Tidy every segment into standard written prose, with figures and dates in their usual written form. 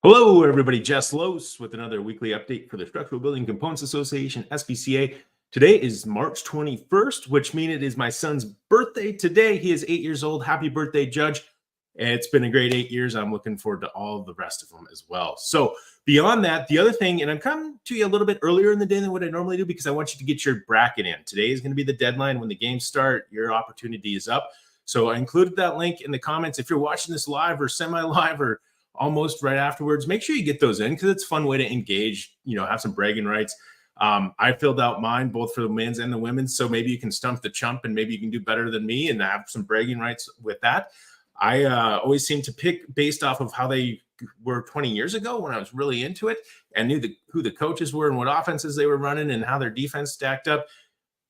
Hello, everybody. Jess Lohse with another weekly update for the Structural Building Components Association, SBCA. Today is March 21st, which means it is my son's birthday today. He is 8 years old. Happy birthday, Judge. It's been a great 8 years. I'm looking forward to all the rest of them as well. So beyond that, the other thing, and I'm coming to you a little bit earlier in the day than what I normally do because I want you to get your bracket in. Today is going to be the deadline. When the games start, your opportunity is up. So I included that link in the comments. If you're watching this live or semi-live or almost right afterwards, make sure you get those in because it's a fun way to engage, have some bragging rights. I filled out mine both for the men's and the women's, so maybe you can stump the chump and maybe you can do better than me and have some bragging rights with that. I always seem to pick based off of how they were 20 years ago when I was really into it and knew who the coaches were and what offenses they were running and how their defense stacked up.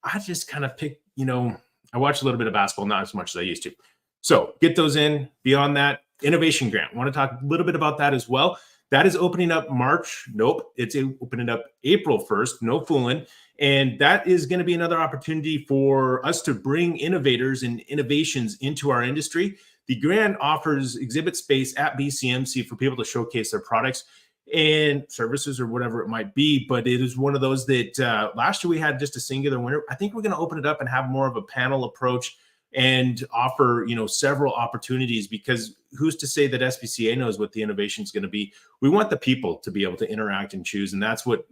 I just kind of pick, I watch a little bit of basketball, not as much as I used to. So get those in. Beyond that, Innovation Grant. I want to talk a little bit about that as well. That is opening up March. Nope. It's opening up April 1st. No fooling. And that is going to be another opportunity for us to bring innovators and innovations into our industry. The grant offers exhibit space at BCMC for people to showcase their products and services or whatever it might be. But it is one of those that last year we had just a singular winner. I think we're going to open it up and have more of a panel approach and offer, several opportunities, because who's to say that SBCA knows what the innovation is going to be? We want the people to be able to interact and choose, and that's what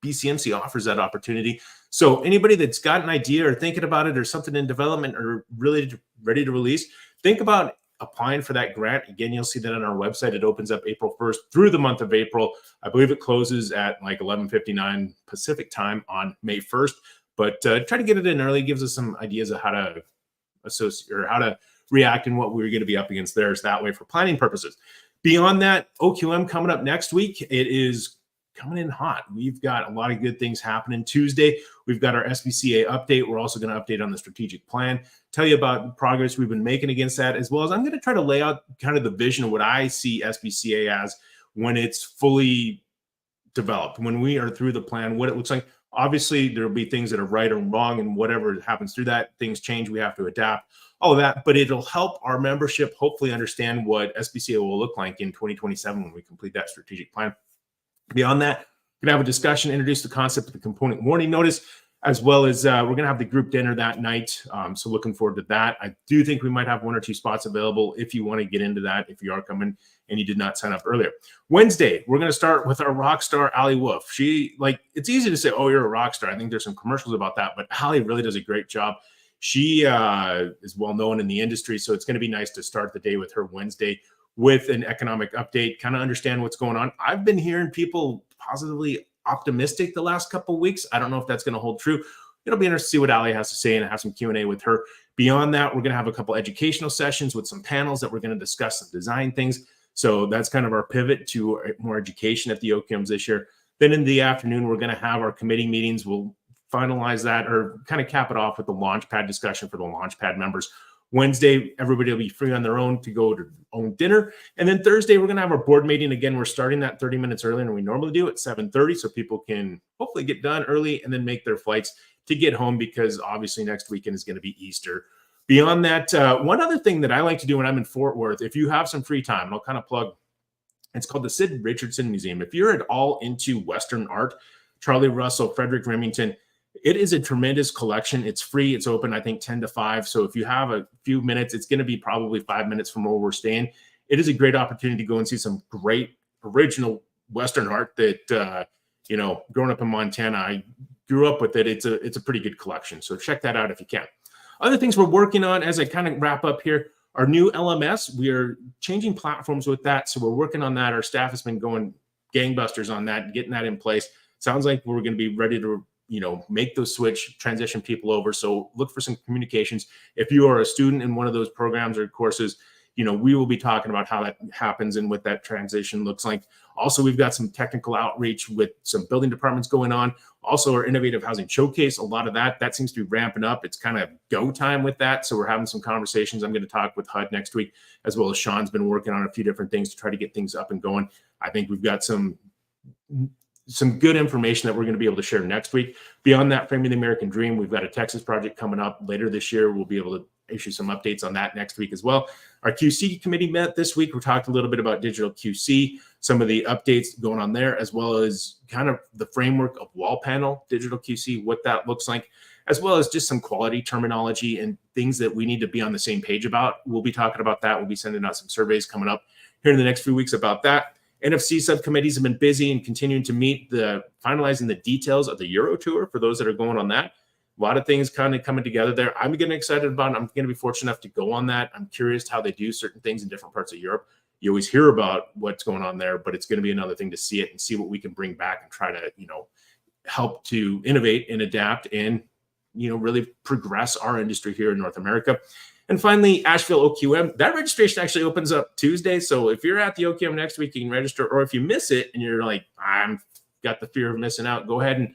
BCMC offers, that opportunity. So anybody that's got an idea or thinking about it or something in development or really ready to release, think about applying for that grant. Again, you'll see that on our website. It opens up April 1st through the month of April. I believe it closes at like 11:59 Pacific time on May 1st, but try to get it in early. It gives us some ideas of how to associate or how to react and what we're going to be up against there, is that way for planning purposes. Beyond that, OQM coming up next week. It is coming in hot. We've got a lot of good things happening. Tuesday, we've got our SBCA update. We're also going to update on the strategic plan, tell you about the progress we've been making against that, as well as I'm going to try to lay out kind of the vision of what I see SBCA as when it's fully developed, when we are through the plan, what it looks like. Obviously, there will be things that are right or wrong, and whatever happens through that, things change. We have to adapt, all of that. But it'll help our membership hopefully understand what SBCA will look like in 2027 when we complete that strategic plan. Beyond that, we're going to have a discussion, introduce the concept of the component warning notice, as well as we're going to have the group dinner that night. So looking forward to that. I do think we might have 1 or 2 spots available if you want to get into that, if you are coming and you did not sign up earlier. Wednesday, we're going to start with our rock star, Allie Wolf. It's easy to say, oh, you're a rock star. I think there's some commercials about that, but Allie really does a great job. She is well known in the industry, so it's going to be nice to start the day with her Wednesday with an economic update, kind of understand what's going on. I've been hearing people positively optimistic the last couple of weeks. I don't know if that's going to hold true. It'll be interesting to see what Allie has to say and have some Q&A with her. Beyond that, we're going to have a couple educational sessions with some panels that we're going to discuss and design things. So that's kind of our pivot to more education at the OQMs this year. Then in the afternoon, we're going to have our committee meetings. We'll finalize that or kind of cap it off with the Launchpad discussion for the Launchpad members. Wednesday, everybody will be free on their own to go to their own dinner. And then Thursday, we're going to have our board meeting. Again, we're starting that 30 minutes earlier than we normally do at 7:30, so people can hopefully get done early and then make their flights to get home, because obviously next weekend is going to be Easter. Beyond that, one other thing that I like to do when I'm in Fort Worth, if you have some free time, and I'll kind of plug, it's called the Sid Richardson Museum. If you're at all into Western art, Charlie Russell, Frederick Remington, it is a tremendous collection. It's free. It's open, I think, 10 to 5. So if you have a few minutes, it's going to be probably 5 minutes from where we're staying. It is a great opportunity to go and see some great original Western art that, growing up in Montana, I grew up with it. It's a pretty good collection. So check that out if you can. Other things we're working on as I kind of wrap up here, our new LMS. We are changing platforms with that. So we're working on that. Our staff has been going gangbusters on that, getting that in place. Sounds like we're going to be ready to make those switch, transition people over. So look for some communications. If you are a student in one of those programs or courses, we will be talking about how that happens and what that transition looks like. Also, we've got some technical outreach with some building departments going on. Also, our Innovative Housing Showcase, a lot of that seems to be ramping up. It's kind of go time with that. So we're having some conversations. I'm going to talk with HUD next week, as well as Sean's been working on a few different things to try to get things up and going. I think we've got some good information that we're going to be able to share next week. Beyond that, Framing the American Dream, we've got a Texas project coming up later this year. We'll be able to issue some updates on that next week as well. Our QC committee met this week. We talked a little bit about digital QC, some of the updates going on there, as well as kind of the framework of wall panel digital QC, what that looks like, as well as just some quality terminology and things that we need to be on the same page about. We'll be talking about that. We'll be sending out some surveys coming up here in the next few weeks about that. NFC subcommittees have been busy and continuing to meet finalizing the details of the Euro tour for those that are going on that. A lot of things kind of coming together there. I'm getting excited about it. I'm going to be fortunate enough to go on that. I'm curious how they do certain things in different parts of Europe. You always hear about what's going on there, but it's going to be another thing to see it and see what we can bring back and try to, help to innovate and adapt and, really progress our industry here in North America. And finally, Asheville OQM, that registration actually opens up Tuesday. So if you're at the OQM next week, you can register. Or if you miss it and you're like, I'm got the fear of missing out, go ahead and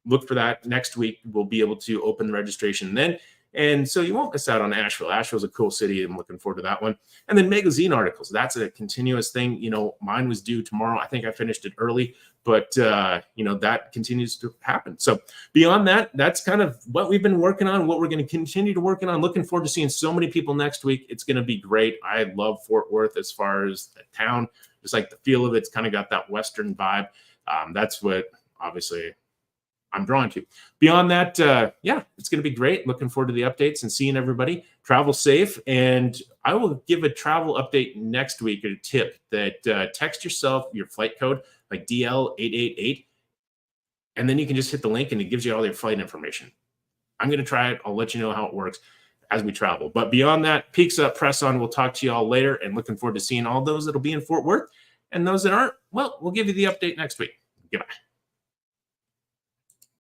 look for that next week. We'll be able to open the registration then. And so you won't miss out on Asheville. Asheville's a cool city. I'm looking forward to that one. And then magazine articles. That's a continuous thing. Mine was due tomorrow. I think I finished it early, but that continues to happen. So beyond that, that's kind of what we've been working on, what we're going to continue to work on. Looking forward to seeing so many people next week. It's going to be great. I love Fort Worth as far as the town, just like the feel of it. It's kind of got that Western vibe. That's what obviously I'm drawn to. Beyond that, it's going to be great. Looking forward to the updates and seeing everybody. Travel safe. And I will give a travel update next week, a tip that text yourself your flight code, like DL888, and then you can just hit the link and it gives you all your flight information. I'm going to try it. I'll let you know how it works as we travel. But beyond that, peaks up, press on. We'll talk to you all later, and looking forward to seeing all those that'll be in Fort Worth. And those that aren't, well, we'll give you the update next week. Goodbye.